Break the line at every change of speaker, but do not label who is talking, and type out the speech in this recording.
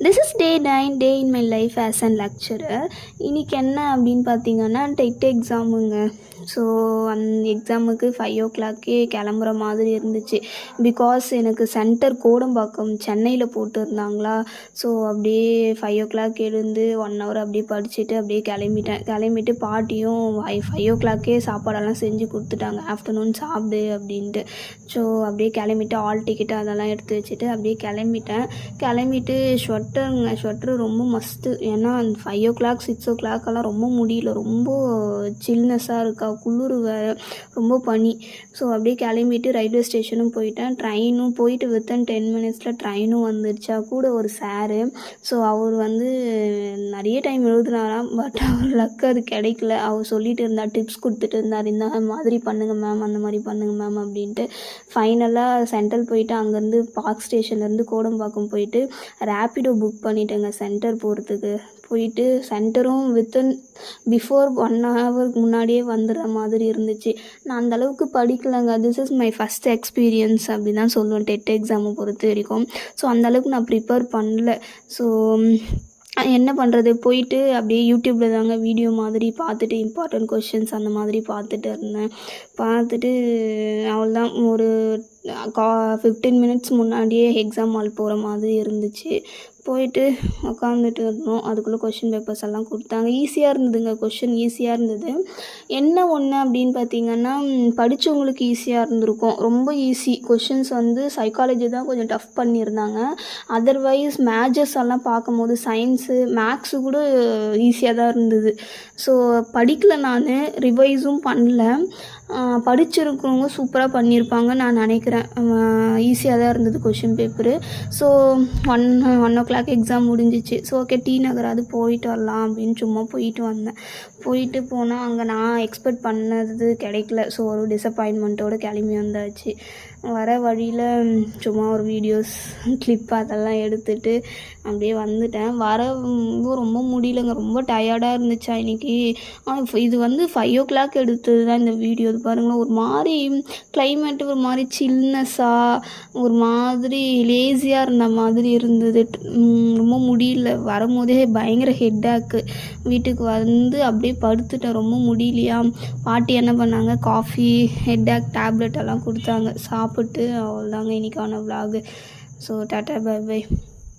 This is day 9 day in my life as an lecturer. இன்றைக்கி என்ன அப்படின்னு பார்த்தீங்கன்னா டெட் எக்ஸாமுங்க. ஸோ அந்த எக்ஸாமுக்கு 5 o'clockே கிளம்புற மாதிரி இருந்துச்சு. பிகாஸ் எனக்கு சென்டர் கோடம்பாக்கம் சென்னையில் போட்டுருந்தாங்களா. ஸோ அப்படியே 5 o'clock எழுந்து 1 hour அப்படியே படிச்சுட்டு அப்படியே கிளம்பிட்டு பாட்டியும் 5 o'clockே சாப்பாடெல்லாம் செஞ்சு கொடுத்துட்டாங்க, ஆஃப்டர்நூன் சாப்பிடு அப்படின்ட்டு. ஸோ அப்படியே கிளம்பிட்டு ஆல் டிக்கெட்டு அதெல்லாம் எடுத்து வச்சுட்டு அப்படியே கிளம்பிட்டு ஸ்வெட்டரு ரொம்ப மஸ்ட்டு. ஏன்னா அந்த 5 o'clock 6 o'clockலாம் ரொம்ப முடியல, ரொம்ப சில்னஸாக இருக்கா, குளிர் வேறு, ரொம்ப பனி. ஸோ அப்படியே கிளம்பிட்டு ரயில்வே ஸ்டேஷனும் போயிட்டேன். ட்ரெயினும் போயிட்டு வித்தின் 10 minutesல ட்ரெயினும் வந்துருச்சா. கூட ஒரு சாரு. ஸோ அவர் வந்து நிறைய டைம் எழுதுனாராம், பட் அவர் லக்கு அது கிடைக்கல. அவர் சொல்லிட்டு இருந்தார், டிப்ஸ் கொடுத்துட்டு இருந்தார், இந்த மாதிரி பண்ணுங்கள் மேம், அந்த மாதிரி பண்ணுங்கள் மேம் அப்படின்ட்டு. ஃபைனலாக சென்ட்ரல் போயிட்டு அங்கேருந்து பார்க் ஸ்டேஷன்லேருந்து கோடம்பாக்கம் போயிட்டு ரேப்பிடோ புக் பண்ணிட்டேங்க சென்டர் போகிறதுக்கு. போயிட்டு சென்டரும் பிஃபோர் 1 hour முன்னாடியே வந்துடுற மாதிரி இருந்துச்சு. நான் அந்தளவுக்கு படிக்கலைங்க. This is my first experience அப்படி தான் சொல்லுவேன் டெட் எக்ஸாமை பொறுத்த வரைக்கும். ஸோ அந்தளவுக்கு நான் ப்ரிப்பேர் பண்ணல. ஸோ என்ன பண்ணுறது, போயிட்டு அப்படியே யூடியூப்பில் தாங்க வீடியோ மாதிரி பார்த்துட்டு இம்பார்ட்டன்ட் கொஷின்ஸ் அந்த மாதிரி பார்த்துட்டு இருந்தேன். பார்த்துட்டு அவ்வளோதான், ஒரு 15 minutes முன்னாடியே எக்ஸாம் ஹால் போகிற மாதிரி இருந்துச்சு. போயிட்டு உட்காந்துட்டு இருந்தோம். அதுக்குள்ளே கொஷின் பேப்பர்ஸ் எல்லாம் கொடுத்தாங்க. ஈஸியாக இருந்ததுங்க, கொஷின் ஈஸியாக இருந்தது. என்ன ஒன்று அப்படின்னு பார்த்தீங்கன்னா, படித்தவங்களுக்கு ஈஸியாக இருந்திருக்கும், ரொம்ப ஈஸி. கொஷின்ஸ் வந்து சைக்காலஜி தான் கொஞ்சம் டஃப் பண்ணியிருந்தாங்க. அதர்வைஸ் மேஜர்ஸ் எல்லாம் பார்க்கும்போது சயின்ஸு மேக்ஸு கூட ஈஸியாக தான் இருந்தது. ஸோ படிக்கலை, நான் ரிவைஸும் பண்ணல. படிச்சிருக்கிறவங்க சூப்பராக பண்ணியிருப்பாங்க நான் நினைக்கிறேன். ஈஸியாக தான் இருந்தது question paper. So 1 o'clock exam முடிஞ்சிச்சு. ஸோ ஓகே, டி நகராது போயிட்டு வரலாம் அப்படின்னு சும்மா போயிட்டு வந்தேன். போயிட்டு போனால் அங்கே நான் எக்ஸ்பெக்ட் பண்ணது கிடைக்கல. ஸோ ஒரு டிசப்பாயின்மெண்ட்டோடு கிளம்பி வந்தாச்சு. வர வழியில் சும்மா ஒரு வீடியோஸ் கிளிப் அதெல்லாம் எடுத்துகிட்டு அப்படியே வந்துட்டேன். ரொம்ப முடியலைங்க, ரொம்ப டயர்டாக இருந்துச்சா இன்றைக்கி. இது வந்து 5 o'clock எடுத்தது தான் இந்த வீடியோ. இது பாருங்களேன், ஒரு மாதிரி கிளைமேட்டு ஒரு மாதிரி சில்னஸாக, ஒரு மாதிரி லேசியாக இருந்த மாதிரி இருந்தது. ரொம்ப முடியல. வரும்போதே பயங்கர ஹெட்டேக்கு. வீட்டுக்கு வந்து அப்படியே படுத்துட்டேன், ரொம்ப முடியலையா. பாட்டி என்ன பண்ணாங்க, காஃபி ஹெட்டேக் டேப்லெட் எல்லாம் கொடுத்தாங்க. சாப்பிட்டு அவ்வளோதாங்க இன்றைக்கான விலாகு. So tata bye by.